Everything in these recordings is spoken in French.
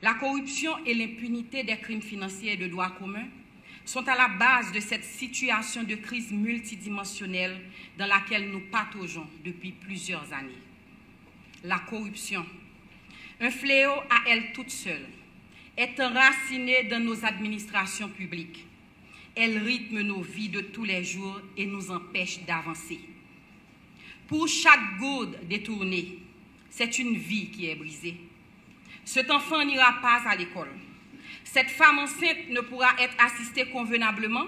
La corruption et l'impunité des crimes financiers et de droit commun sont à la base de cette situation de crise multidimensionnelle dans laquelle nous pataugeons depuis plusieurs années. La corruption, un fléau à elle toute seule, est enracinée dans nos administrations publiques. Elle rythme nos vies de tous les jours et nous empêche d'avancer. Pour chaque goutte détournée, c'est une vie qui est brisée. Cet enfant n'ira pas à l'école. Cette femme enceinte ne pourra être assistée convenablement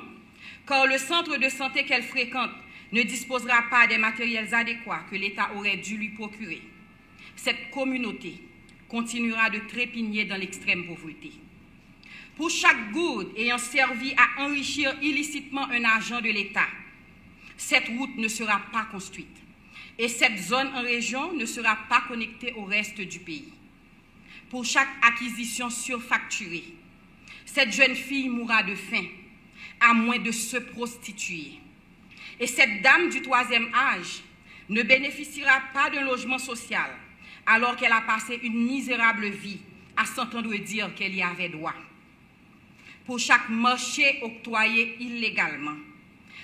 car le centre de santé qu'elle fréquente ne disposera pas des matériels adéquats que l'État aurait dû lui procurer. Cette communauté continuera de trépigner dans l'extrême pauvreté. Pour chaque goutte ayant servi à enrichir illicitement un agent de l'État, cette route ne sera pas construite et cette zone en région ne sera pas connectée au reste du pays. Pour chaque acquisition surfacturée, cette jeune fille mourra de faim, à moins de se prostituer. Et cette dame du troisième âge ne bénéficiera pas d'un logement social, alors qu'elle a passé une misérable vie à s'entendre dire qu'elle y avait droit. Pour chaque marché octroyé illégalement,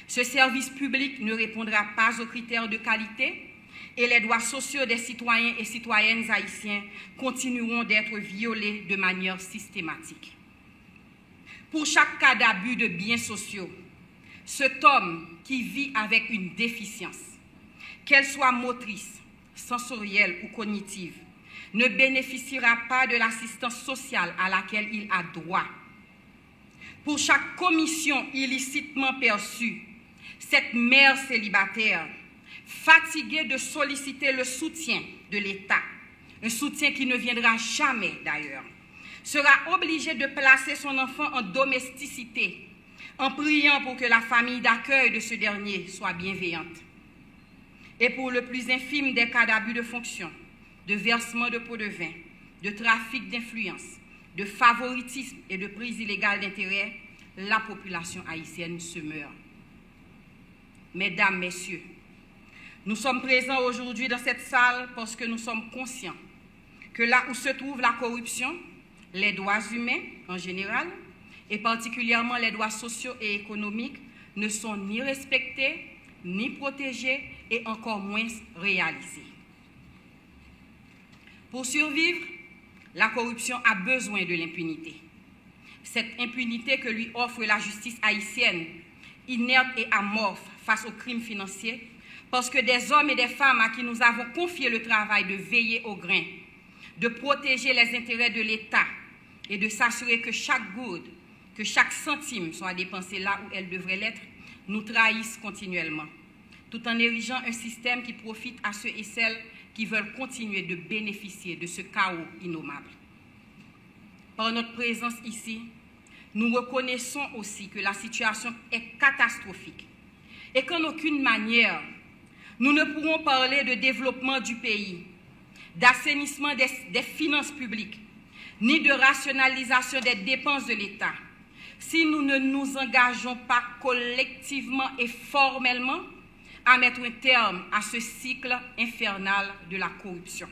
ce service public ne répondra pas aux critères de qualité et les droits sociaux des citoyens et citoyennes haïtiens continueront d'être violés de manière systématique. Pour chaque cas d'abus de biens sociaux, cet homme qui vit avec une déficience, qu'elle soit motrice, sensorielle ou cognitive, ne bénéficiera pas de l'assistance sociale à laquelle il a droit. Pour chaque commission illicitement perçue, cette mère célibataire, fatiguée de solliciter le soutien de l'État, un soutien qui ne viendra jamais d'ailleurs, sera obligée de placer son enfant en domesticité, en priant pour que la famille d'accueil de ce dernier soit bienveillante. Et pour le plus infime des cas d'abus de fonction, de versement de pots de vin, de trafic d'influence, de favoritisme et de prise illégale d'intérêt, la population haïtienne se meurt. Mesdames, Messieurs, nous sommes présents aujourd'hui dans cette salle parce que nous sommes conscients que là où se trouve la corruption, les droits humains en général, et particulièrement les droits sociaux et économiques, ne sont ni respectés, ni protégés, et encore moins réalisés. Pour survivre, la corruption a besoin de l'impunité. Cette impunité que lui offre la justice haïtienne, inerte et amorphe face aux crimes financiers, parce que des hommes et des femmes à qui nous avons confié le travail de veiller au grain, de protéger les intérêts de l'État et de s'assurer que chaque goutte, que chaque centime soit dépensé là où elle devrait l'être, nous trahissent continuellement, tout en érigeant un système qui profite à ceux et celles qui veulent continuer de bénéficier de ce chaos innommable. Par notre présence ici, nous reconnaissons aussi que la situation est catastrophique et qu'en aucune manière, nous ne pourrons parler de développement du pays, d'assainissement des finances publiques, ni de rationalisation des dépenses de l'État, si nous ne nous engageons pas collectivement et formellement à mettre un terme à ce cycle infernal de la corruption.